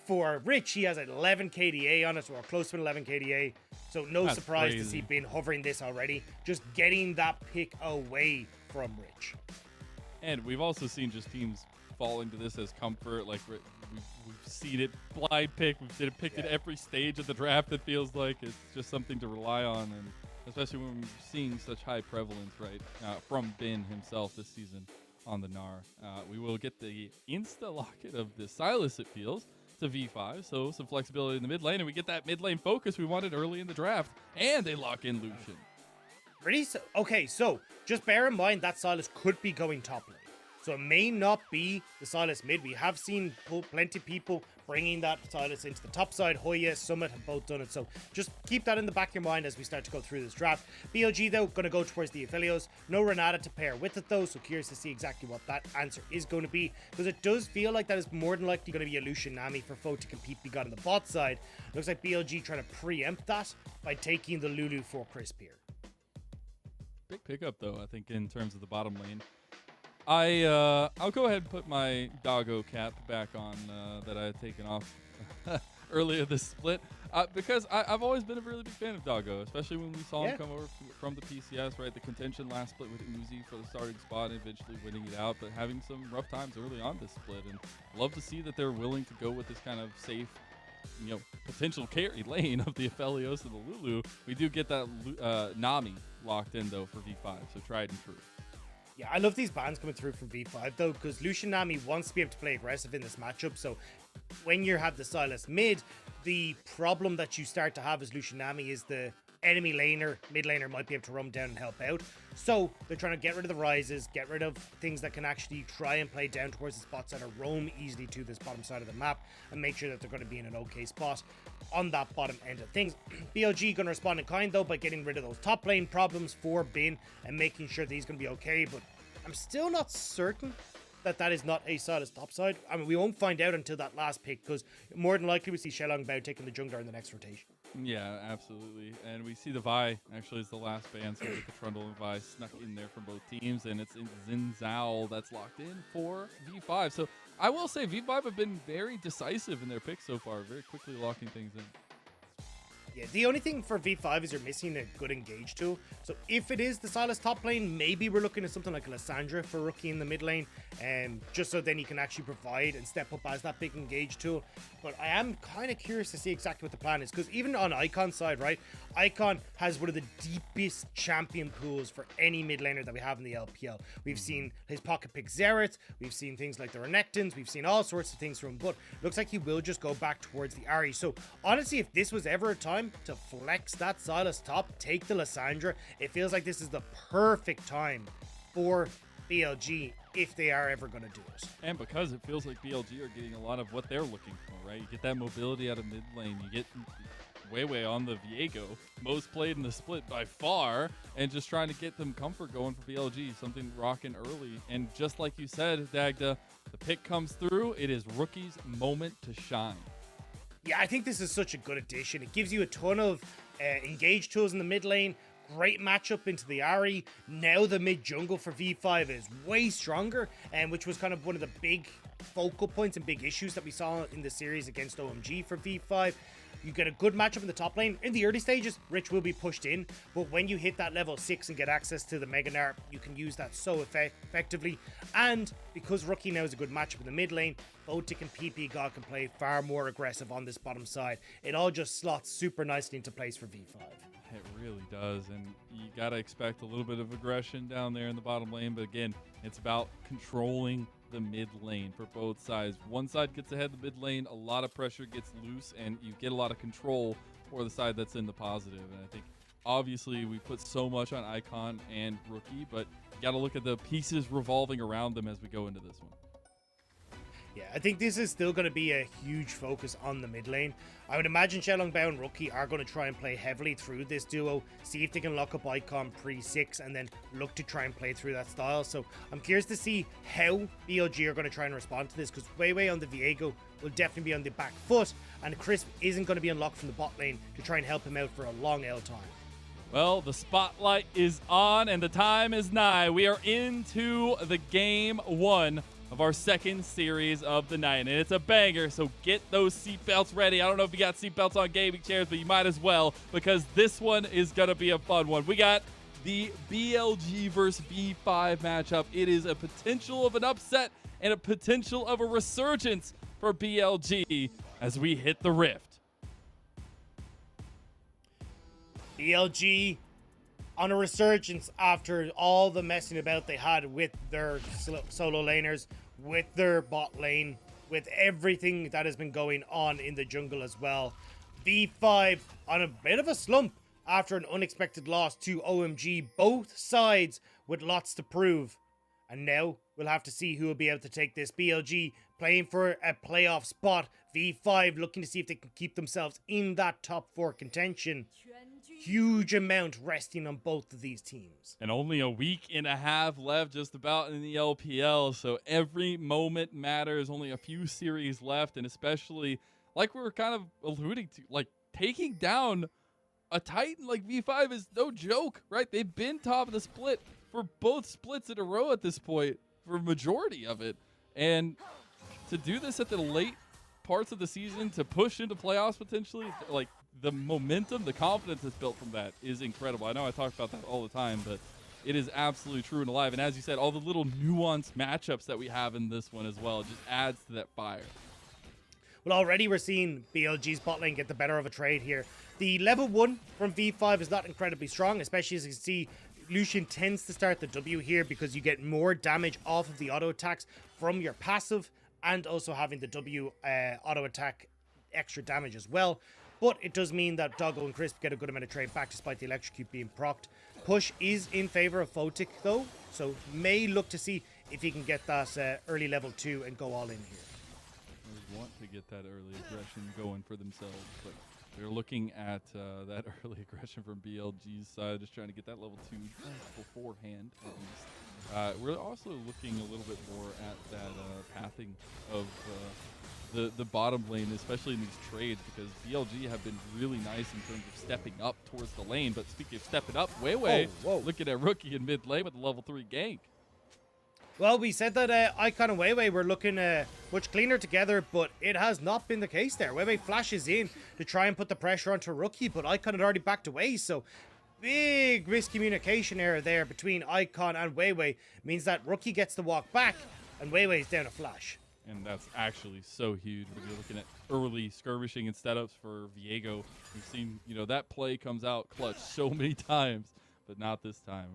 For Rich, he has 11 KDA on it, or close to 11 KDA. So no surprise to see Bin hovering this already. Just getting that pick away from Rich. And we've also seen just teams fall into this as comfort. Like we've seen it blind pick. We've seen it picked at every stage of the draft. It feels like it's just something to rely on, and especially when we're seeing such high prevalence, right, from Bin himself this season on the Gnar. We will get the insta locket of the Sylas, it feels, to V5, so some flexibility in the mid lane, and we get that mid lane focus we wanted early in the draft, and they lock in Lucian. Really? Okay, so just bear in mind that Sylas could be going top lane. So it may not be the Sylas mid. We have seen plenty of people bringing that Sylas into the top side. Hoya, Summit have both done it. So just keep that in the back of your mind as we start to go through this draft. BLG, though, going to go towards the Apgelios. No Renata to pair with it, though. So curious to see exactly what that answer is going to be. Because it does feel like that is more than likely going to be a Lucian Nami for Photic and ppgod on the bot side. Looks like BLG trying to preempt that by taking the Lulu for Crisp here. Big pickup, though, I think, in terms of the bottom lane. I'll go ahead and put my Doggo cap back on that I had taken off earlier this split because I've always been a really big fan of Doggo, especially when we saw him come over from the PCS, right? The contention last split with Uzi for the starting spot and eventually winning it out, but having some rough times early on this split, and love to see that they're willing to go with this kind of safe, you know, potential carry lane of the Apgelios and the Lulu. We do get that Nami locked in, though, for V5, so tried and true. Yeah, I love these bans coming through from V5, though, because Lucian Nami wants to be able to play aggressive in this matchup. So when you have the Sylas mid, the problem that you start to have as Lucian Nami is the enemy laner, mid laner might be able to run down and help out. So they're trying to get rid of the rises, get rid of things that can actually try and play down towards the spots that are roam easily to this bottom side of the map, and make sure that they're going to be in an okay spot on that bottom end of things. BLG going to respond in kind, though, by getting rid of those top lane problems for Bin and making sure that he's going to be okay, but I'm still not certain that that is not a Sylas topside. I mean, we won't find out until that last pick, because more than likely we see Shelongbao taking the jungler in the next rotation. Yeah, absolutely. And we see the Vi actually is the last ban, so the Trundle and Vi snuck in there from both teams, and it's Zhao that's locked in for V5. So I will say V5 have been very decisive in their picks so far, very quickly locking things in. Yeah, the only thing for V5 is you're missing a good engage tool. So if it is the Sylas top lane, maybe we're looking at something like a Lissandra for Rookie in the mid lane, just so then you can actually provide and step up as that big engage tool. But I am kind of curious to see exactly what the plan is, because even on Icon's side, right, Icon has one of the deepest champion pools for any mid laner that we have in the LPL. We've seen his pocket pick Xerath, we've seen things like the Renekton's, we've seen all sorts of things from him, but looks like he will just go back towards the Ahri. So honestly, if this was ever a time to flex that Sylas top, take the Lissandra, it feels like this is the perfect time for BLG if they are ever going to do it. And because it feels like BLG are getting a lot of what they're looking for, right? You get that mobility out of mid lane, you get WeiWei on the Viego, most played in the split by far, and just trying to get them comfort going for BLG, something rocking early. And just like you said, Dagda, the pick comes through, it is Rookie's moment to shine. Yeah, I think this is such a good addition. It gives you a ton of engage tools in the mid lane. Great matchup into the Ahri. Now the mid jungle for V5 is way stronger, which was kind of one of the big focal points and big issues that we saw in the series against OMG for V5. You get a good matchup in the top lane. In the early stages, Rich will be pushed in, but when you hit that level 6 and get access to the Mega Gnar, you can use that so effectively. And because Rookie now is a good matchup in the mid lane, Photic and ppgod can play far more aggressive on this bottom side. It all just slots super nicely into place for V5. It really does, and you gotta expect a little bit of aggression down there in the bottom lane, but again, it's about controlling the mid lane for both sides. One side gets ahead of the mid lane, a lot of pressure gets loose, and you get a lot of control for the side that's in the positive. And I think obviously we put so much on Icon and Rookie, but you gotta look at the pieces revolving around them as we go into this one. Yeah, I think this is still going to be a huge focus on the mid lane. I would imagine Shelongbao and Rookie are going to try and play heavily through this duo, see if they can lock up Icon pre-6, and then look to try and play through that style. So I'm curious to see how BLG are going to try and respond to this, because WeiWei on the Viego will definitely be on the back foot, and Crisp isn't going to be unlocked from the bot lane to try and help him out for a long L time. Well, the spotlight is on and the time is nigh. We are into the game one of our second series of the night, and it's a banger, so get those seatbelts ready. I don't know if you got seatbelts on gaming chairs, but you might as well, because this one is going to be a fun one. We got the BLG versus V5 matchup. It is a potential of an upset and a potential of a resurgence for BLG as we hit the rift. BLG on a resurgence after all the messing about they had with their solo laners, with their bot lane, with everything that has been going on in the jungle as well. V5 on a bit of a slump after an unexpected loss to OMG, both sides with lots to prove. And now we'll have to see who will be able to take this. BLG playing for a playoff spot. V5 looking to see if they can keep themselves in that top 4 contention. Huge amount resting on both of these teams. And only a week and a half left just about in the LPL, so every moment matters. Only a few series left, and especially, like we were kind of alluding to, like taking down a Titan like V5 is no joke, right? They've been top of the split for both splits in a row at this point, for a majority of it. And to do this at the late parts of the season, to push into playoffs potentially, like the momentum, the confidence that's built from that is incredible. I know I talk about that all the time, but it is absolutely true and alive. And as you said, all the little nuanced matchups that we have in this one as well just adds to that fire. Well, already we're seeing BLG's bot lane get the better of a trade here. The level 1 from V5 is not incredibly strong, especially as you can see Lucian tends to start the W here because you get more damage off of the auto attacks from your passive, and also having the W auto attack extra damage as well. But it does mean that Doggo and Crisp get a good amount of trade back despite the electrocute being procced. Push is in favor of Photic though, so may look to see if he can get that early level 2 and go all in here. They want to get that early aggression going for themselves, but they're looking at that early aggression from BLG's side, just trying to get that level 2 beforehand at least. We're also looking a little bit more at that pathing of the bottom lane, especially in these trades, because BLG have been really nice in terms of stepping up towards the lane. But speaking of stepping up, WeiWei looking at Rookie in mid lane with the level 3 gank. Well, we said that Icon and WeiWei were looking much cleaner together, but it has not been the case there. WeiWei flashes in to try and put the pressure onto Rookie, but Icon had already backed away, so big miscommunication error there between Icon and WeiWei means that Rookie gets to walk back, and WeiWei's down a flash. And that's actually so huge when you're looking at early skirmishing and setups for Viego. We've seen, you know, that play comes out clutch so many times, but not this time.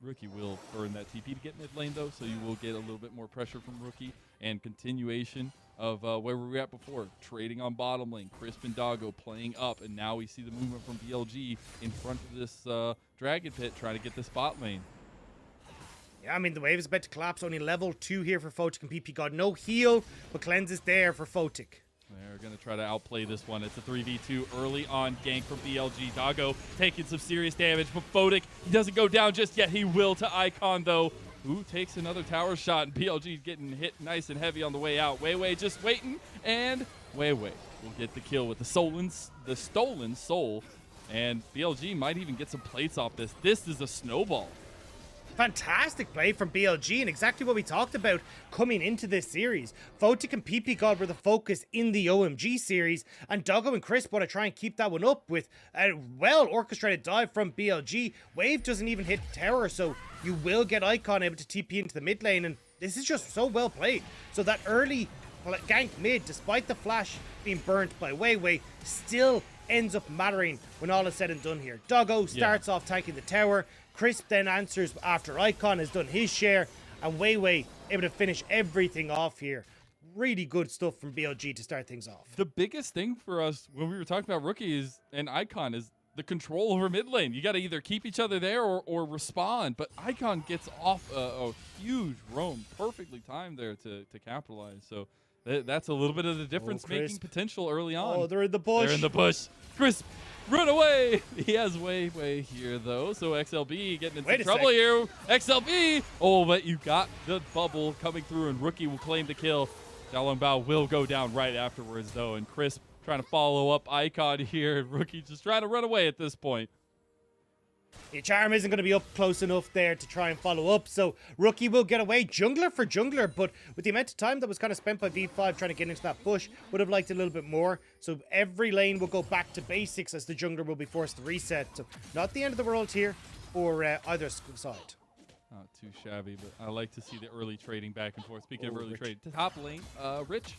Rookie will burn that TP to get mid lane though, so you will get a little bit more pressure from Rookie, and continuation of where we were at before, trading on bottom lane, Crisp and Doggo playing up, and now we see the movement from BLG in front of this Dragon Pit trying to get the spot lane. Yeah, I mean, the wave is about to collapse. Only level 2 here for Photic and ppgod. No heal, but cleanse is there for Photic. They're going to try to outplay this one. It's a 3v2 early on gank from BLG. Doggo taking some serious damage, but Photic, he doesn't go down just yet. He will to Icon, though, who takes another tower shot, and BLG getting hit nice and heavy on the way out. WeiWei just waiting, and WeiWei will get the kill with the stolen soul, and BLG might even get some plates off this. This is a snowball. Fantastic play from BLG, and exactly what we talked about coming into this series. Photic and ppgod were the focus in the OMG series, and Doggo and Crisp want to try and keep that one up with a well-orchestrated dive from BLG. Wave doesn't even hit tower, so you will get Icon able to TP into the mid lane, and this is just so well played. So that early gank mid, despite the flash being burnt by WeiWei, still ends up mattering when all is said and done here. Doggo starts off tanking the tower. Crisp then answers after Icon has done his share, and WeiWei able to finish everything off here. Really good stuff from BLG to start things off. The biggest thing for us when we were talking about Rookie and Icon is the control over mid lane. You got to either keep each other there or respond, but Icon gets off a huge roam, perfectly timed there to capitalize. So that's a little bit of the difference making potential early on. Oh, they're in the bush. They're in the bush. Crisp, run away. He has WeiWei here, though. So XLB getting into trouble here. XLB. Oh, but you got the bubble coming through, and Rookie will claim the kill. Xiaolongbao will go down right afterwards, though, and Crisp trying to follow up Icon here. Rookie just trying to run away at this point. The charm isn't going to be up close enough there to try and follow up, so Rookie will get away. Jungler for jungler, but with the amount of time that was kind of spent by V5 trying to get into that bush, would have liked a little bit more. So every lane will go back to basics as the jungler will be forced to reset. So not the end of the world here for either side. Not too shabby, but I like to see the early trading back and forth. Speaking of early trade, top lane, Rich,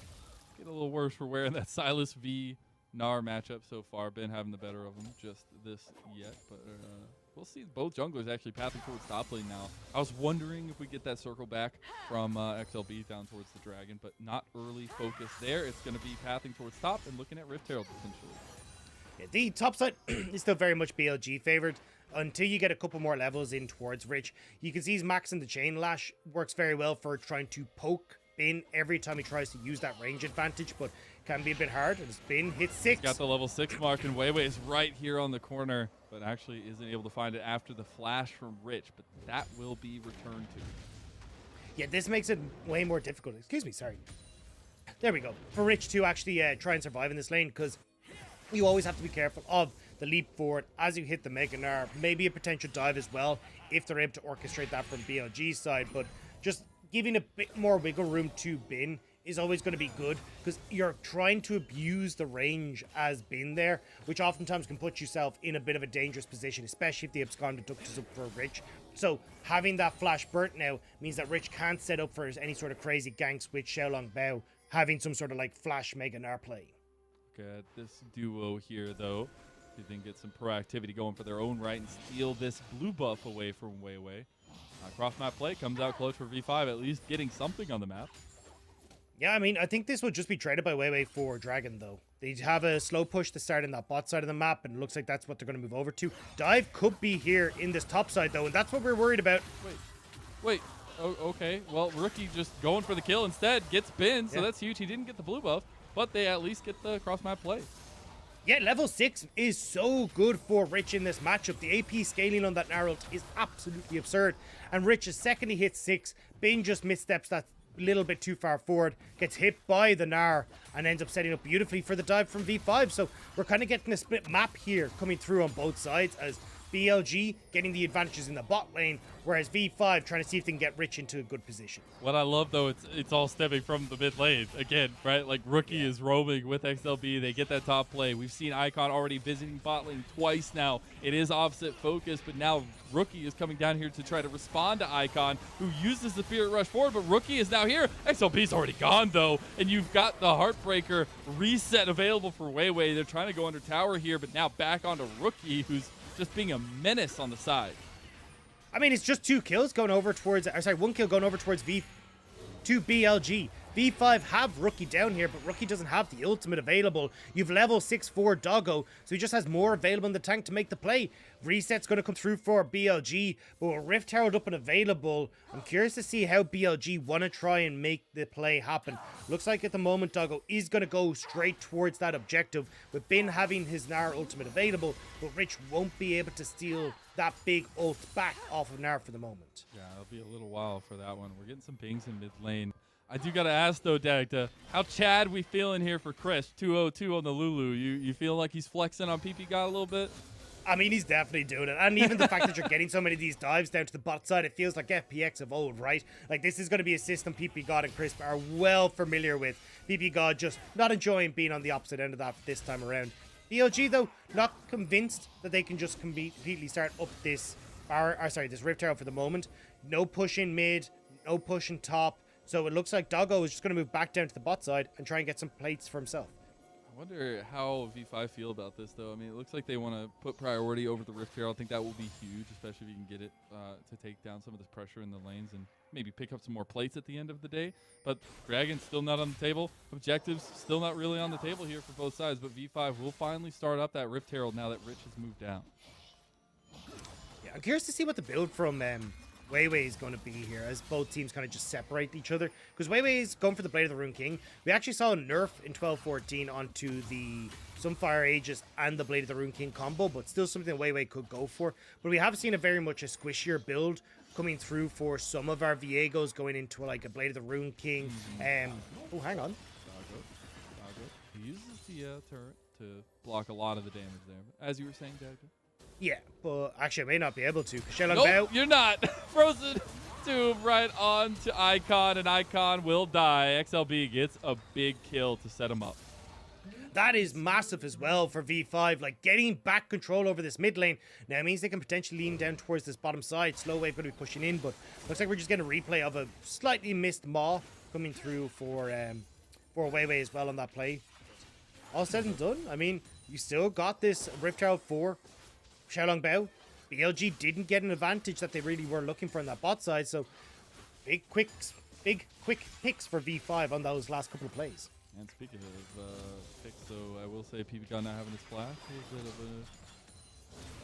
get a little worse for wearing that Sylas v Gnar matchup so far. Been having the better of them just this yet, but we'll see both junglers actually pathing towards top lane now. I was wondering if we get that circle back from XLB down towards the dragon, but not early focus there. It's going to be pathing towards top and looking at Rift Herald potentially. Yeah, the top side is still very much BLG favored until you get a couple more levels in towards Rich. You can see he's maxing the chain lash. Works very well for trying to poke Bin every time he tries to use that range advantage, but can be a bit hard. And Bin hits 6. Got the level 6 mark, and WeiWei is right here on the corner, but actually isn't able to find it after the flash from Rich, but that will be returned to. Yeah, this makes it way more difficult. Excuse me, sorry. There we go. For Rich to actually try and survive in this lane, because you always have to be careful of the leap forward as you hit the Mega Gnar. Maybe a potential dive as well, if they're able to orchestrate that from BLG's side, but just giving a bit more wiggle room to Bin is always going to be good, because you're trying to abuse the range as Bin there, which oftentimes can put yourself in a bit of a dangerous position, especially if the absconded duct is up for Rich. So having that flash burnt now means that Rich can't set up for any sort of crazy ganks with Xiaolong Bao, having some sort of like flash Mega Gnar play. Okay, at this duo here though, you think get some proactivity going for their own right and steal this blue buff away from WeiWei. Cross map play comes out close for V5, at least getting something on the map. Yeah, I mean, I think this will just be traded by WeiWei for Dragon, though. They have a slow push to start in that bot side of the map, and it looks like that's what they're going to move over to. Dive could be here in this top side, though, and that's what we're worried about. Wait. Oh, okay. Well, Rookie just going for the kill instead, gets Bin, so that's huge. He didn't get the blue buff, but they at least get the cross map play. Yeah, level 6 is so good for Rich in this matchup. The AP scaling on that Gnar ult is absolutely absurd. And Rich's second he hits 6, Bin just missteps that little bit too far forward, gets hit by the Gnar, and ends up setting up beautifully for the dive from V5. So we're kind of getting a split map here coming through on both sides, as BLG getting the advantages in the bot lane, whereas V5 trying to see if they can get Rich into a good position. What I love, though, it's all stemming from the mid lane. Again, right? Like, Rookie is roaming with XLB. They get that top play. We've seen Icon already visiting bot lane twice now. It is opposite focus, but now Rookie is coming down here to try to respond to Icon, who uses the Spirit Rush forward, but Rookie is now here. XLB's already gone, though, and you've got the Heartbreaker reset available for WeiWei. They're trying to go under tower here, but now back onto Rookie, who's just being a menace on the side. I mean, it's just 2 kills going over towards, or sorry, 1 kill going over towards BLG. V5 have Rookie down here, but Rookie doesn't have the ultimate available. You've level 6-4 Doggo, so he just has more available in the tank to make the play. Reset's going to come through for BLG, but with Rift Herald up and available, I'm curious to see how BLG want to try and make the play happen. Looks like at the moment Doggo is going to go straight towards that objective, with Bin having his Gnar ultimate available, but Rich won't be able to steal that big ult back off of Gnar for the moment. Yeah, it'll be a little while for that one. We're getting some pings in mid lane. I do got to ask, though, Dagda, how Chad we feeling here for Chris? 202 on the Lulu. You feel like he's flexing on ppgod a little bit? I mean, he's definitely doing it. And even the fact that you're getting so many of these dives down to the bot side, it feels like FPX of old, right? Like, this is going to be a system ppgod and Chris are well familiar with. ppgod just not enjoying being on the opposite end of that this time around. BLG, though, not convinced that they can just completely start up this this Rift Herald for the moment. No push in mid, no push in top. So it looks like Doggo is just going to move back down to the bot side and try and get some plates for himself. I wonder how V5 feel about this, though. I mean, it looks like they want to put priority over the Rift Herald. I think that will be huge, especially if you can get it to take down some of this pressure in the lanes and maybe pick up some more plates at the end of the day. But Dragon's still not on the table. Objectives still not really on the table here for both sides. But V5 will finally start up that Rift Herald now that Rich has moved down. Yeah, I'm curious to see what the build from WeiWei is going to be here, as both teams kind of just separate each other, because WeiWei is going for the Blade of the Rune King. We actually saw a nerf in 12-14 onto the Sunfire Aegis and the Blade of the Rune King combo, but still something that WeiWei could go for. But we have seen a very much a squishier build coming through for some of our Viegos, going into like a Blade of the Rune King. Oh, hang on. Doggo. He uses the turret to block a lot of the damage there. But as you were saying, Dagda. Yeah, but actually I may not be able to. Shell Nope, you're not. Frozen Tomb right on to Icon, and Icon will die. XLB gets a big kill to set him up. That is massive as well for V5. Like, getting back control over this mid lane now means they can potentially lean down towards this bottom side. Slow Wave going to be pushing in, but looks like we're just getting a replay of a slightly missed Maw coming through for WeiWei as well on that play. All said and done, I mean, you still got this Rift Herald for Xiaolongbao. BLG didn't get an advantage that they really were looking for on that bot side, so big quick picks for V5 on those last couple of plays. And speaking of picks, so I will say ppgod not having his flash. A bit of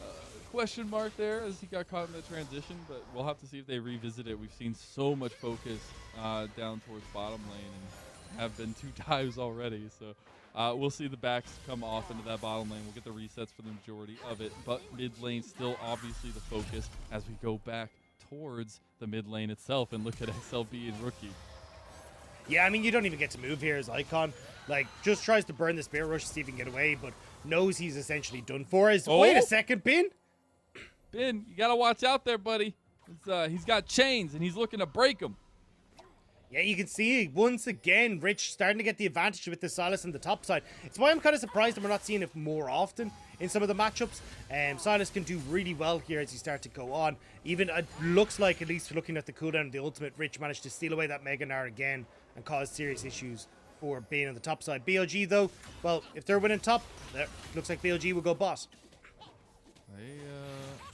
a question mark there as he got caught in the transition, but we'll have to see if they revisit it. We've seen so much focus down towards bottom lane and have been 2 dives already, so we'll see the backs come off into that bottom lane. We'll get the resets for the majority of it, but mid lane still obviously the focus as we go back towards the mid lane itself and look at XLB and Rookie. Yeah, I mean, you don't even get to move here as Icon. Like, just tries to burn the Spirit Rush to see if he can get away, but knows he's essentially done for. Wait a second, Bin? Bin, you got to watch out there, buddy. He's got chains, and he's looking to break them. Yeah, you can see once again, Rich starting to get the advantage with the Sylas on the top side. It's why I'm kind of surprised that we're not seeing it more often in some of the matchups. Sylas can do really well here as he starts to go on. Even it looks like, at least looking at the cooldown of the ultimate, Rich managed to steal away that Mega Gnar again and cause serious issues for being on the top side. BLG though, well, if they're winning top, looks like BLG will go boss. They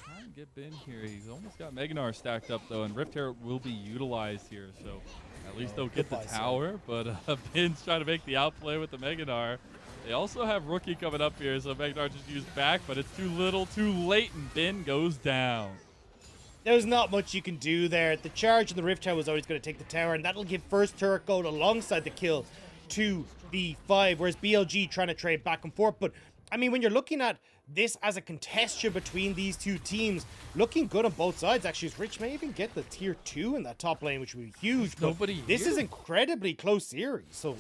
try and get Bin here. He's almost got Mega Gnar stacked up though, and Rift Herald will be utilized here, so at least they'll get the tower. But Bin's trying to make the outplay with the Mega Gnar. They also have Rookie coming up here, so Mega Gnar just used back, but it's too little, too late, and Bin goes down. There's not much you can do there. The charge in the Rift Tower was always going to take the tower, and that'll give first turret gold alongside the kill to V5, whereas BLG trying to trade back and forth. But, I mean, when you're looking at this as a contesture between these two teams, looking good on both sides, actually. Rich may even get the tier 2 in that top lane, which would be huge. This is incredibly close series. So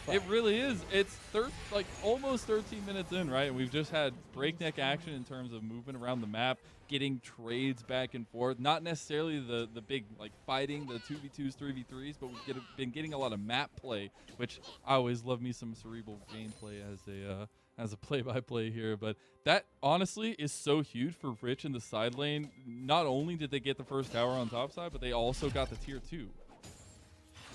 it really is. It's like almost 13 minutes in, right? And we've just had breakneck action in terms of movement around the map, getting trades back and forth. Not necessarily the big like fighting, the 2v2s, 3v3s, but we've been getting a lot of map play, which I always love me some cerebral gameplay as a play-by-play here. But that honestly is so huge for Rich in the side lane. Not only did they get the first tower on top side, but they also got the tier 2.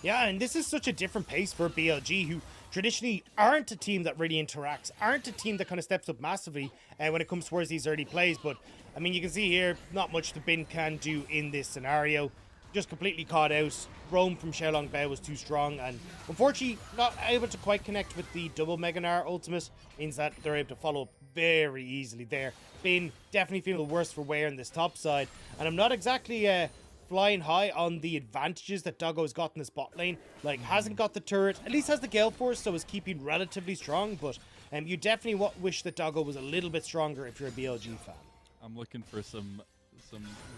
Yeah, and this is such a different pace for BLG, who traditionally aren't a team that really interacts, aren't a team that kind of steps up massively when it comes towards these early plays. But, I mean, you can see here, not much the Bin can do in this scenario. Just completely caught out. Roam from Xiaolongbao was too strong, and unfortunately not able to quite connect with the double Mega Gnar ultimate. Means that they're able to follow up very easily there. Bin definitely feeling the worst for WeiWei on this top side, and I'm not exactly flying high on the advantages that Doggo's got in this bot lane. Like, hasn't got the turret, at least has the Gale Force, so is keeping relatively strong, but you definitely wish that Doggo was a little bit stronger if you're a BLG fan. I'm looking for some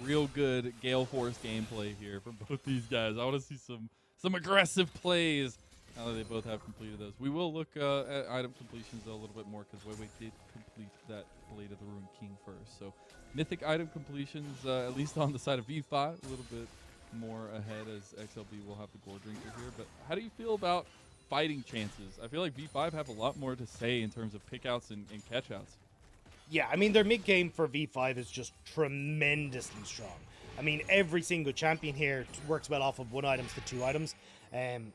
real good Gale Force gameplay here for both these guys. I want to see some aggressive plays now that they both have completed those. We will look at item completions though a little bit more because WeiWei did complete that Blade of the Ruined King first. So mythic item completions, at least on the side of V5, a little bit more ahead as XLB will have the Gore Drinker here. But how do you feel about fighting chances? I feel like V5 have a lot more to say in terms of pickouts and catchouts. Yeah, I mean, their mid-game for V5 is just tremendously strong. I mean, every single champion here works well off of 1 items to 2 items.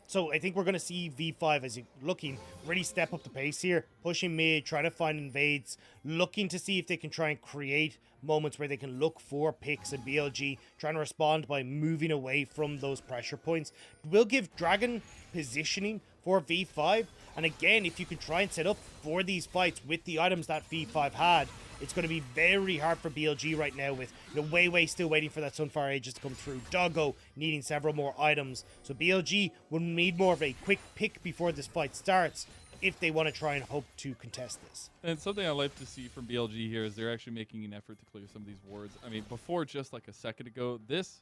So I think we're going to see V5 as looking really step up the pace here, pushing mid, trying to find invades, looking to see if they can try and create moments where they can look for picks, and BLG trying to respond by moving away from those pressure points. Will give Dragon positioning for V5, and again, if you can try and set up for these fights with the items that V5 had, it's going to be very hard for BLG right now with WeiWei still waiting for that Sunfire Aegis to come through, Doggo needing several more items, so BLG will need more of a quick pick before this fight starts if they want to try and hope to contest this. And something I like to see from BLG here is they're actually making an effort to clear some of these wards. I mean, before just like a second ago, this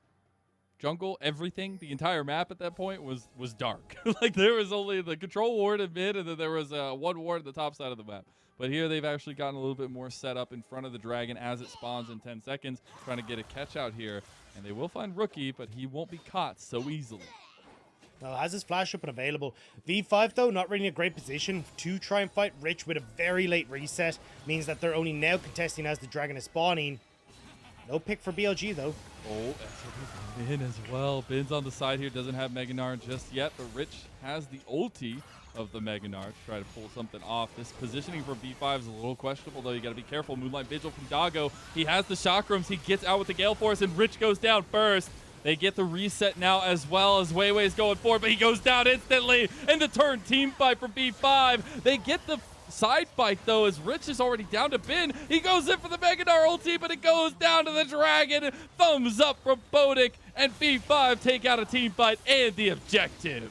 jungle, everything, the entire map at that point was dark. Like there was only the control ward in mid, and then there was one ward at the top side of the map. But here they've actually gotten a little bit more set up in front of the dragon as it spawns in 10 seconds, trying to get a catch out here. And they will find Rookie, but he won't be caught so easily. Well, has his flash up and available. V5, though, not really in a great position to try and fight Rich with a very late reset. Means that they're only now contesting as the dragon is spawning. No pick for BLG, though. Oh, Bin as well. Bin's on the side here, doesn't have Mega Gnar just yet, but Rich has the ulti of the Mega Gnar to try to pull something off. This positioning from V5 is a little questionable, though. You got to be careful. Moonlight Vigil from Doggo. He has the chakrams. He gets out with the Gale Force, and Rich goes down first. They get the reset now as well as WeiWei is going forward, but he goes down instantly in the turn team fight from B5. They get the side fight, though, as Rich is already down to Bin. He goes in for the Mega Gnar ulti, but it goes down to the dragon. Thumbs up from Photic, and B5 take out a team fight and the objective.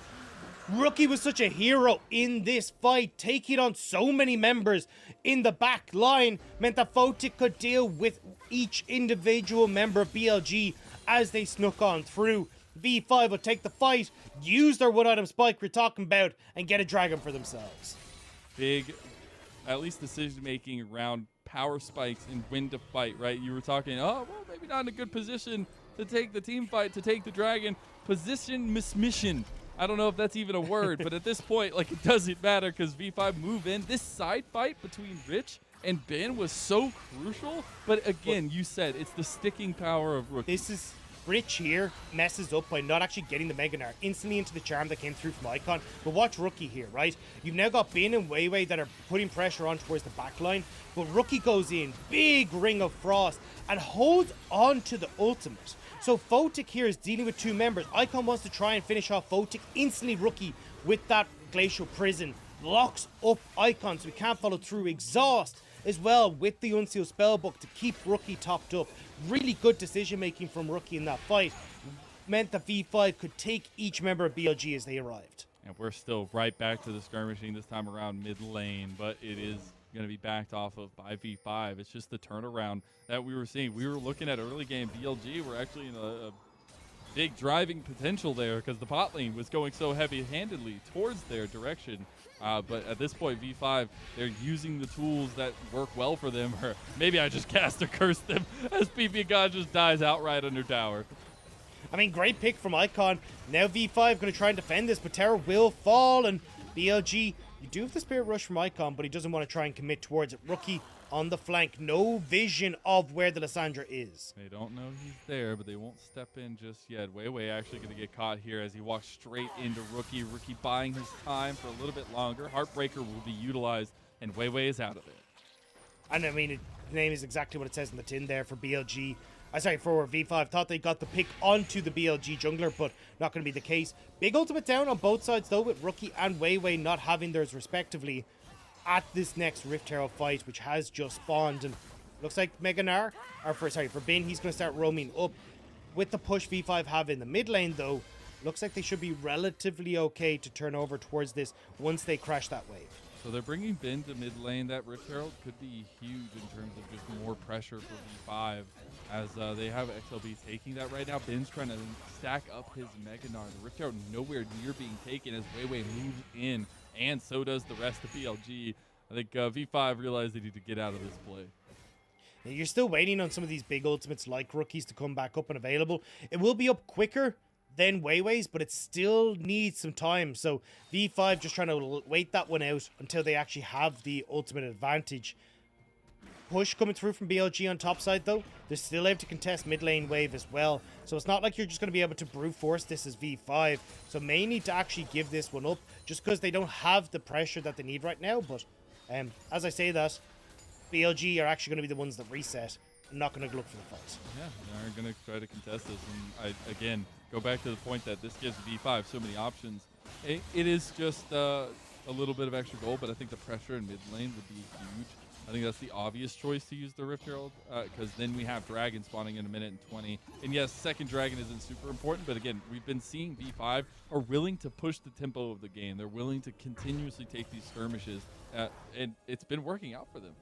Rookie was such a hero in this fight, taking on so many members in the back line, meant that Photic could deal with each individual member of BLG as they snuck on through. V5 will take the fight, use their one-item spike we're talking about, and get a dragon for themselves. Big, at least decision-making around power spikes and when to fight, right? You were talking, oh, well, maybe not in a good position to take the team fight, to take the dragon. Position mismission. I don't know if that's even a word, but at this point, like, it doesn't matter because V5 move in. This side fight between Rich and Ben was so crucial, but again, you said it's the sticking power of Rookie. This is Rich here messes up by not actually getting the Mega Gnar instantly into the charm that came through from Icon. But watch Rookie here, right? You've now got Bin and WeiWei that are putting pressure on towards the back line, but Rookie goes in, big Ring of Frost, and holds on to the ultimate. So Photic here is dealing with two members. Icon wants to try and finish off Photic. Instantly Rookie with that Glacial Prison locks up Icon so he can't follow through. Exhaust as well with the Unsealed Spellbook to keep Rookie topped up. Really good decision making from Rookie in that fight. Meant that V5 could take each member of BLG as they arrived. And we're still right back to the skirmishing this time around mid lane, but it is going to be backed off of by V5. It's just the turnaround that we were seeing. We were looking at early game BLG. We're actually in a big driving potential there because the bot lane was going so heavy-handedly towards their direction. But at this point, V5, they're using the tools that work well for them. Or maybe I just cast or curse them as ppgod just dies outright under tower. I mean, great pick from Icon. Now V5 going to try and defend this, but Terror will fall, and BLG, you do have the Spirit Rush from Icon, but he doesn't want to try and commit towards it. Rookie on the flank, no vision of where the Lissandra is. They don't know he's there, but they won't step in just yet. WeiWei actually going to get caught here as he walks straight into Rookie. Rookie buying his time for a little bit longer. Heartbreaker will be utilized, and WeiWei is out of it. And I mean, the name is exactly what it says in the tin there for BLG. For V5. Thought they got the pick onto the BLG jungler, but not going to be the case. Big ultimate down on both sides, though, with Rookie and WeiWei not having theirs respectively at this next Rift Herald fight, which has just spawned. And looks like Mega Gnar, for Bin, he's going to start roaming up. With the push V5 have in the mid lane, though, looks like they should be relatively okay to turn over towards this once they crash that wave. So they're bringing Bin to mid lane. That Rift Herald could be huge in terms of just more pressure for V5 as they have XLB taking that right now. Bin's trying to stack up his Mega Gnar. The Rift Herald nowhere near being taken as WeiWei moves in, and so does the rest of BLG. I think V5 realized they need to get out of this play. You're still waiting on some of these big ultimates like Rookies to come back up and available. It will be up quicker than WeiWei's, but it still needs some time. So V5 just trying to wait that one out until they actually have the ultimate advantage. Push coming through from BLG on top side, though. They're still able to contest mid lane wave as well. So it's not like you're just going to be able to brute force this as V5. So may need to actually give this one up just because they don't have the pressure that they need right now. But as I say that, BLG are actually going to be the ones that reset. I'm not going to look for the fights. Yeah, they're going to try to contest this. And again, go back to the point that this gives V5 so many options. It is just a little bit of extra gold, but I think the pressure in mid lane would be huge. I think that's the obvious choice to use the Rift Herald, because then we have Dragon spawning in a minute and 20. And yes, second Dragon isn't super important, but again, we've been seeing V5 are willing to push the tempo of the game. They're willing to continuously take these skirmishes, and it's been working out for them.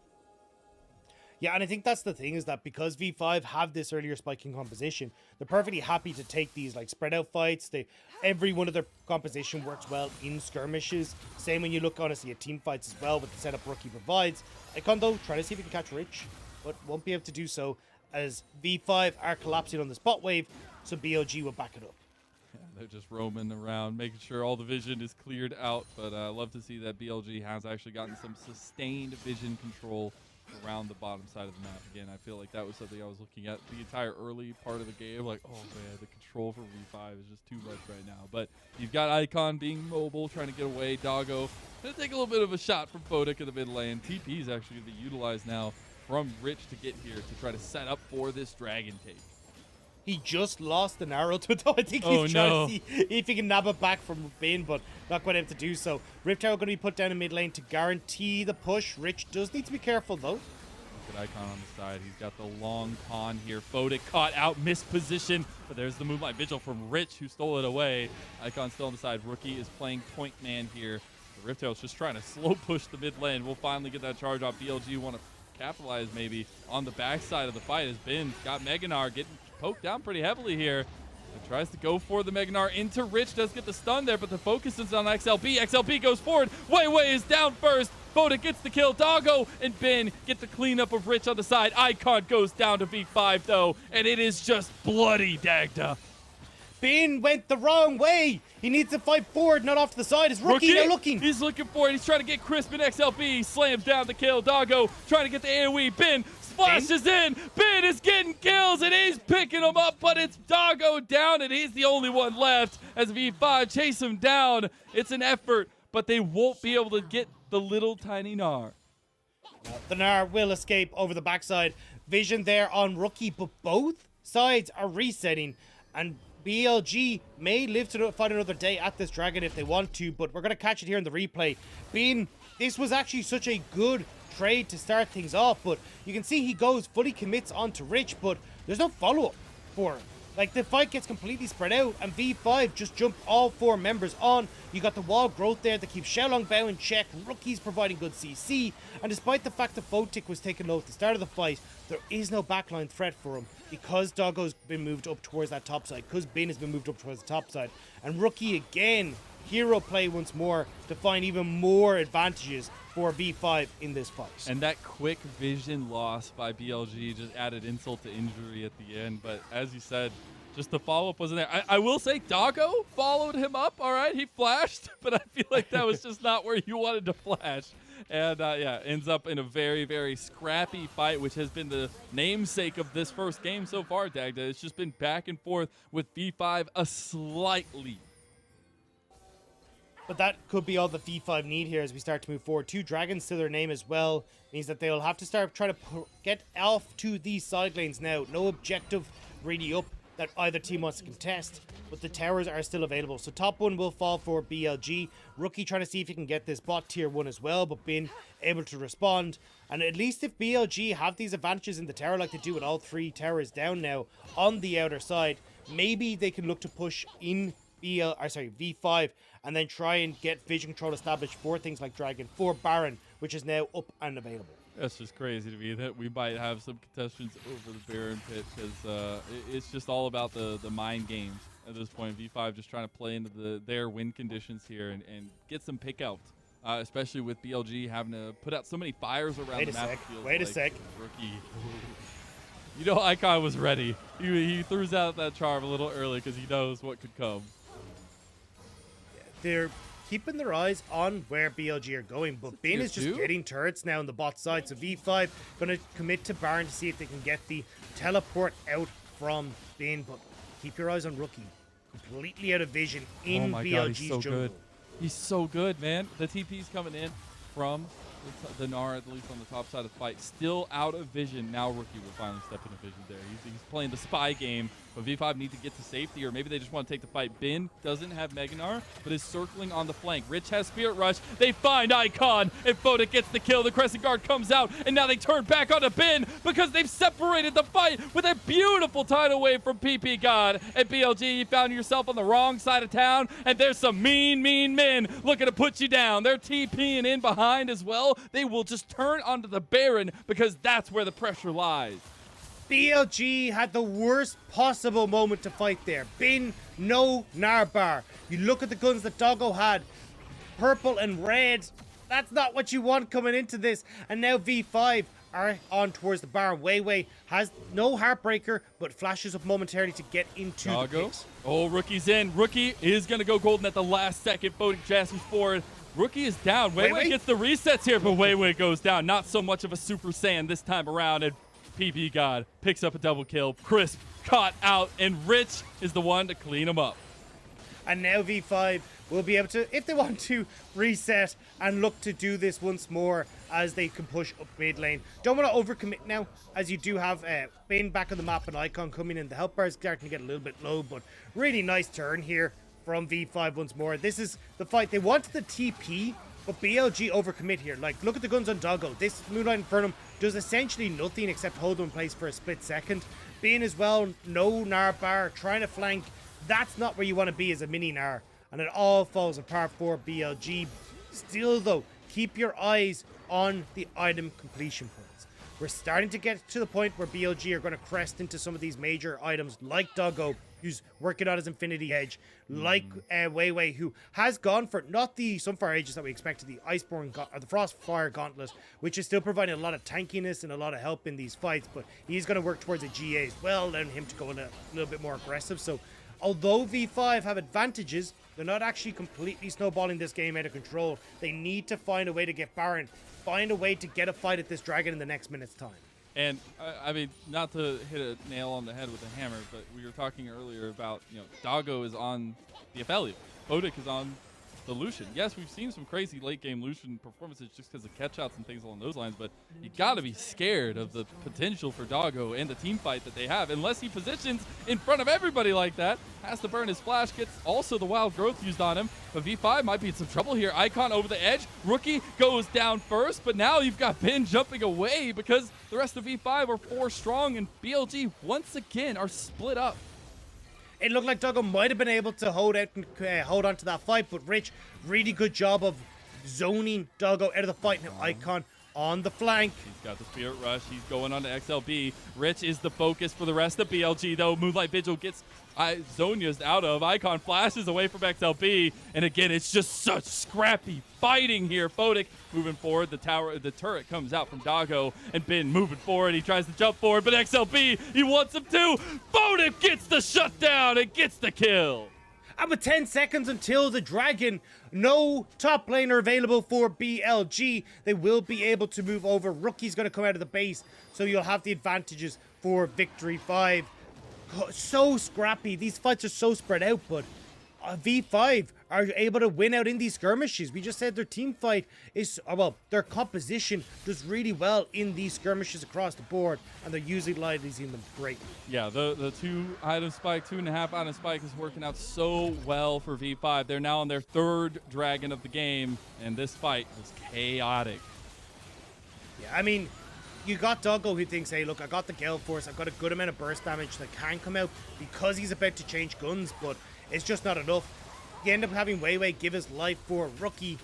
Yeah, and I think that's the thing, is that because V5 have this earlier spiking composition, they're perfectly happy to take these like spread out fights. Every one of their composition works well in skirmishes. Same when you look honestly at team fights as well with the setup Rookie provides. Icon though, trying to see if he can catch Rich, but won't be able to do so as V5 are collapsing on the spot wave, so BLG will back it up. Yeah, they're just roaming around, making sure all the vision is cleared out, but I love to see that BLG has actually gotten some sustained vision control around the bottom side of the map. Again, I feel like that was something I was looking at the entire early part of the game, like, oh man, the control for V5 is just too much right now. But you've got Icon being mobile, trying to get away. Doggo gonna take a little bit of a shot from Photic in the mid lane. TP is actually gonna be utilized now from Rich to get here to try to set up for this dragon take. He just lost an arrow to it, though. I think he's trying to see if he can nab it back from Bin, but not quite able to do so. Rift Tower going to be put down in mid lane to guarantee the push. Rich does need to be careful, though. Look at Icon on the side. He's got the long pawn here. Photic caught out, missed position, but there's the Moonlight Vigil from Rich, who stole it away. Icon still on the side. Rookie is playing point man here. The Rift Tail's just trying to slow push the mid lane. We'll finally get that charge off. BLG want to capitalize maybe on the backside of the fight, as Bin got Gnar getting poked down pretty heavily here. And tries to go for the Gnar into Rich, does get the stun there, but the focus is on XLB. XLB goes forward. WeiWei is down first. Photic gets the kill. Doggo and Bin get the cleanup of Rich on the side. Icon goes down to V5 though, and it is just bloody Dagda. Bin went the wrong way. He needs to fight forward, not off to the side. Is Rookie now looking? He's looking for it. He's trying to get crisp in XLB. Slams down the kill. Doggo trying to get the AoE. Bin splashes in. Bin is getting kills, and he's picking him up, but it's Doggo down, and he's the only one left as V5 chase him down. It's an effort, but they won't be able to get the little tiny Gnar. The Gnar will escape over the backside. Vision there on Rookie, but both sides are resetting, and BLG may live to fight another day at this dragon if they want to, but we're going to catch it here in the replay. This was actually such a good trade to start things off, but you can see he fully commits onto Rich, but there's no follow-up for him. Like, the fight gets completely spread out, and V5 just jumped all 4 members on. You got the wall growth there that keeps Xiaolong Bao in check. Rookie's providing good CC, and despite the fact that Photic was taken low at the start of the fight, there is no backline threat for him because Doggo's been moved up towards that top side, because Bin has been moved up towards the top side, and Rookie again, hero play once more to find even more advantages for V5 in this fight. And that quick vision loss by BLG just added insult to injury at the end. But as you said, just the follow-up wasn't there. I will say Doggo followed him up, all right? He flashed, but I feel like that was just not where you wanted to flash. And yeah, ends up in a very, very scrappy fight, which has been the namesake of this first game so far, Dagda. It's just been back and forth with V5 a slight lead. But that could be all the V5 need here as we start to move forward. 2 dragons to their name as well means that they'll have to start trying to get off to these side lanes now. No objective really up that either team wants to contest, but the towers are still available. So top 1 will fall for BLG. Rookie trying to see if he can get this bot tier 1 as well, but Bin able to respond. And at least if BLG have these advantages in the tower like they do with all 3 towers down now on the outer side, maybe they can look to push in V5 and then try and get vision control established for things like Dragon, for Baron, which is now up and available. That's just crazy to me that we might have some contestants over the Baron pit, because it's just all about the mind games at this point. V5 just trying to play into their win conditions here and get some pick out, especially with BLG having to put out so many fires around the map. Wait a sec. Rookie. You know, Icon was ready. He threw out that charm a little early because he knows what could come. They're keeping their eyes on where BLG are going, but Bin is just getting turrets now on the bot side, so V5 going to commit to Baron to see if they can get the teleport out from Bin, but keep your eyes on Rookie. Completely out of vision in BLG's he's so jungle. Good. He's so good, man. The TP's coming in from the Gnar, at least on the top side of the fight. Still out of vision. Now Rookie will finally step into vision there. He's playing the spy game But V5 need to get to safety, or maybe they just want to take the fight. Bin doesn't have Gnar, but is circling on the flank. Rich has Spirit Rush. They find Icon, and Photic gets the kill. The Crescent Guard comes out, and now they turn back onto Bin because they've separated the fight with a beautiful tidal wave from ppgod. And BLG, you found yourself on the wrong side of town, and there's some mean men looking to put you down. They're TPing in behind as well. They will just turn onto the Baron because that's where the pressure lies. BLG had the worst possible moment to fight there. Bin, no Gnar bar. You look at the guns that Doggo had, purple and red. That's not what you want coming into this. And now V5 are on towards the bar. WeiWei has no Heartbreaker, but flashes up momentarily to get into the picks. Oh, Rookie's in. Rookie is going to go golden at the last second. Photic jasses forward. Rookie is down. WeiWei gets the resets here, but WeiWei goes down. Not so much of a Super Saiyan this time around, and ppgod picks up a double kill. Crisp caught out, and Rich is the one to clean him up. And now V5 will be able to, if they want to, reset and look to do this once more as they can push up mid lane. Don't want to overcommit now, as you do have Bin back on the map and Icon coming in. The health bar is starting to get a little bit low, but really nice turn here from V5 once more. This is the fight. They wanted the TP, but BLG overcommit here. Like, look at the guns on Doggo. This Moonlight Infernum does essentially nothing except hold them in place for a split second. Bin as well, no Gnar bar, trying to flank. That's not where you want to be as a mini Gnar. And it all falls apart for BLG. Still though, keep your eyes on the item completion points. We're starting to get to the point where BLG are going to crest into some of these major items like Doggo, who's working on his Infinity Edge, like WeiWei, who has gone for not the Sunfire Aegis that we expected, the Iceborne or the Frostfire Gauntlet, which is still providing a lot of tankiness and a lot of help in these fights, but he's going to work towards a GA as well, allowing him to go in a little bit more aggressive. So although V5 have advantages, they're not actually completely snowballing this game out of control. They need to find a way to get Baron, find a way to get a fight at this dragon in the next minute's time. And I mean, not to hit a nail on the head with a hammer, but we were talking earlier about, Doggo is on the Apgelios. Photic is on the Lucian. Yes, we've seen some crazy late game Lucian performances just because of catch outs and things along those lines, but you got to be scared of the potential for Doggo and the team fight that they have, unless he positions in front of everybody like that. Has to burn his flash, gets also the wild growth used on him, but V5 might be in some trouble here. Icon over the edge. Rookie goes down first, but now you've got Bin jumping away because the rest of V5 are 4 strong, and BLG once again are split up. It looked like Doggo might have been able to hold out and hold on to that fight, but Rich, really good job of zoning Doggo out of the fight. Now Icon on the flank. He's got the Spirit Rush. He's going on to XLB. Rich is the focus for the rest of BLG, though. Moonlight Vigil gets Zhonya's out of. Icon flashes away from XLB, and again, it's just such scrappy fighting here. Photic moving forward. The turret comes out from Doggo, and Bin moving forward. He tries to jump forward, but XLB, he wants him to. Photic gets the shutdown and gets the kill. And with 10 seconds until the dragon, no top laner available for BLG. They will be able to move over. Rookie's going to come out of the base, so you'll have the advantages for Victory 5. So scrappy. These fights are so spread out, but V5 are able to win out in these skirmishes. We just said their team fight is, their composition does really well in these skirmishes across the board, and they're utilizing them greatly. Yeah, the 2-item spike, 2.5-item spike is working out so well for V5. They're now on their 3rd dragon of the game, and this fight was chaotic. Yeah, I mean, you got Doggo who thinks, hey, look, I got the Gale Force, I've got a good amount of burst damage that can come out because he's about to change guns, but it's just not enough. You end up having WeiWei give his life for Rookie,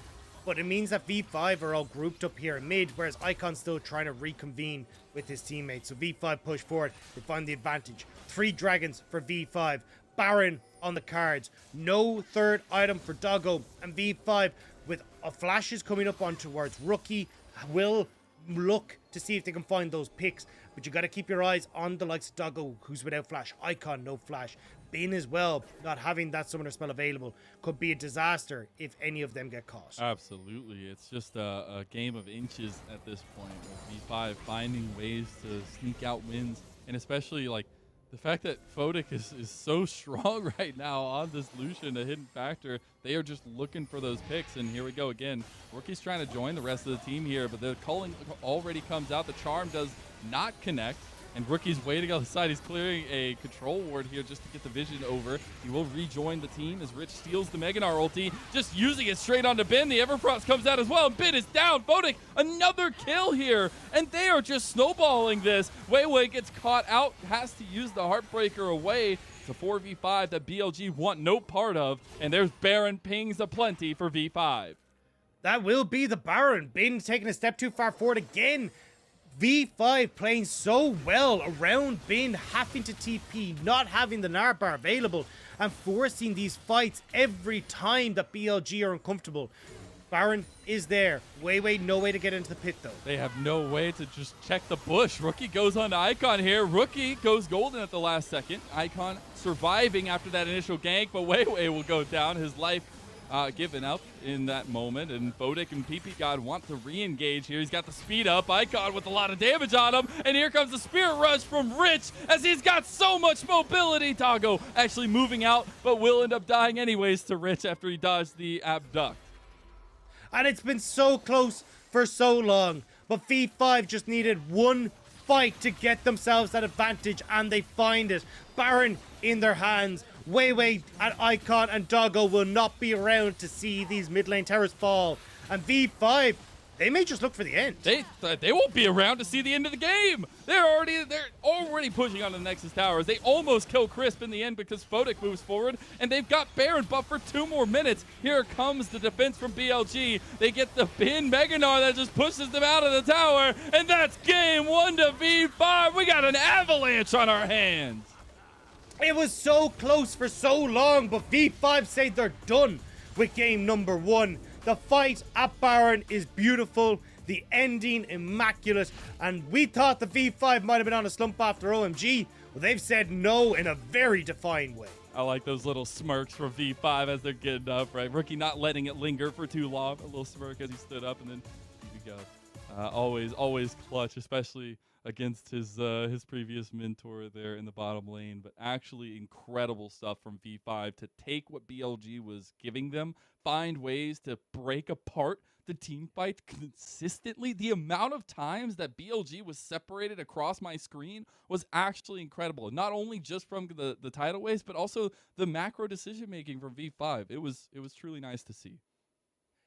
but it means that V5 are all grouped up here in mid, whereas Icon's still trying to reconvene with his teammates. So V5 push forward, they find the advantage. 3 dragons for V5, Baron on the cards, no 3rd item for Doggo, and V5 with flashes coming up on towards Rookie will look to see if they can find those picks, but you got to keep your eyes on the likes of Doggo, who's without flash. Icon, no flash. Bin as well, not having that summoner spell available, could be a disaster if any of them get caught. Absolutely. It's just a game of inches at this point, with V5 finding ways to sneak out wins, and especially like the fact that Photic is so strong right now on this Lucian, a hidden factor. They are just looking for those picks, and here we go again. Rookie's trying to join the rest of the team here, but the culling already comes out. The charm does not connect. And Rookie's waiting on the side. He's clearing a control ward here just to get the vision over. He will rejoin the team as Rich steals the Gnar ulti, just using it straight onto Bin. The Everfrost comes out as well, and Bin is down. Photic, another kill here, and they are just snowballing this. WeiWei gets caught out, has to use the Heartbreaker away. It's a 4v5 that BLG want no part of, and there's Baron pings aplenty for V5. That will be the Baron. Bin taking a step too far forward again. V5 playing so well around Bin, having to TP, not having the Gnar bar available, and forcing these fights every time that BLG are uncomfortable. Baron is there. WeiWei, no way to get into the pit, though. They have no way to just check the bush. Rookie goes on to Icon here. Rookie goes golden at the last second. Icon surviving after that initial gank, but WeiWei will go down. His life given up in that moment, and Photic and ppgod want to re-engage here. He's got the speed up. Icon with a lot of damage on him, and here comes the Spirit Rush from Rich as he's got so much mobility. Doggo actually moving out, but will end up dying anyways to Rich after he dodged the abduct. And it's been so close for so long, but V5 just needed one fight to get themselves that advantage, and they find it. Baron in their hands. WeiWei and Icon and Doggo will not be around to see these mid lane towers fall. And V5, they may just look for the end. They won't be around to see the end of the game. They're already pushing on the Nexus towers. They almost kill Crisp in the end because Photic moves forward, and they've got Baron buffed for 2 more minutes. Here comes the defense from BLG. They get the Bin Gnar that just pushes them out of the tower, and that's game 1 to V5. We got an avalanche on our hands. It was so close for so long, but V5 say they're done with game number 1. The fight at Baron is beautiful, the ending immaculate, and we thought the V5 might have been on a slump after OMG. Well, they've said no in a very defined way. I like those little smirks from V5 as they're getting up, right? Rookie not letting it linger for too long. A little smirk as he stood up, and then here we go. Always clutch, especially against his previous mentor there in the bottom lane. But actually incredible stuff from V5 to take what BLG was giving them, find ways to break apart the team fight consistently. The amount of times that BLG was separated across my screen was actually incredible. Not only just from the tidal waves, but also the macro decision making from V5. It was truly nice to see.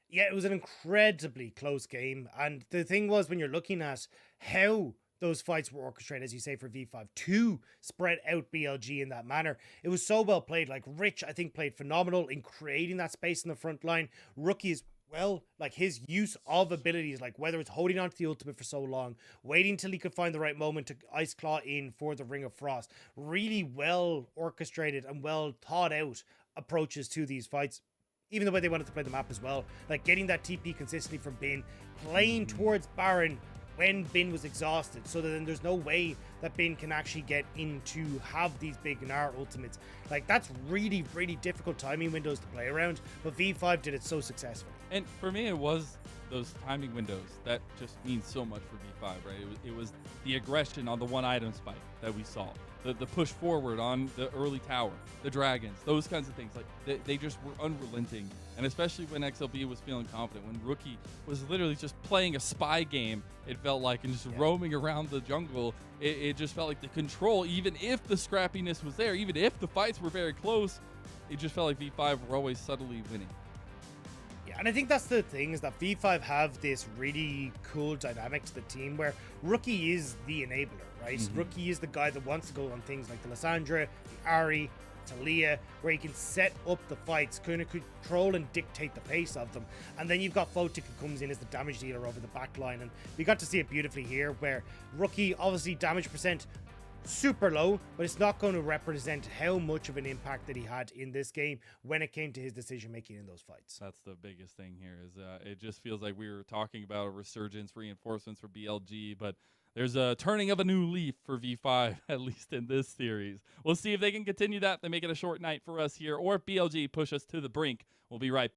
Yeah, it was an incredibly close game. And the thing was, when you're looking at how those fights were orchestrated, as you say, for V5 to spread out BLG in that manner, it was so well played. Like, Rich, I think, played phenomenal in creating that space in the front line. Rookie as well, like his use of abilities, like whether it's holding onto the ultimate for so long, waiting till he could find the right moment to Ice Claw in for the Ring of Frost. Really well orchestrated and well thought out approaches to these fights. Even the way they wanted to play the map as well. Like getting that TP consistently from Bin, playing towards Baron when Bin was exhausted, so that then there's no way that Bin can actually get in to have these big Gnar ultimates. Like, that's really, really difficult timing windows to play around, but V5 did it so successfully. And for me, it was those timing windows that just means so much for V5, right? It was the aggression on the one item spike that we saw, the push forward on the early tower, the dragons, those kinds of things. Like they just were unrelenting, and especially when XLB was feeling confident, when Rookie was literally just playing a spy game, it felt like, and just roaming around the jungle. It just felt like the control, even if the scrappiness was there, even if the fights were very close, it just felt like V5 were always subtly winning. And I think that's the thing, is that V5 have this really cool dynamic to the team where Rookie is the enabler, right? Rookie is the guy that wants to go on things like the Lissandra, the Ahri, Talia, where he can set up the fights, kind of control and dictate the pace of them. And then you've got Photic, who comes in as the damage dealer over the back line. And we got to see it beautifully here, where Rookie, obviously damage percent super low, but it's not going to represent how much of an impact that he had in this game when it came to his decision making in those fights. That's the biggest thing here, is it just feels like we were talking about a resurgence, reinforcements for BLG, but there's a turning of a new leaf for V5, at least in this series. We'll see if they can continue that. They make it a short night for us here, or if BLG push us to the brink. We'll be right back.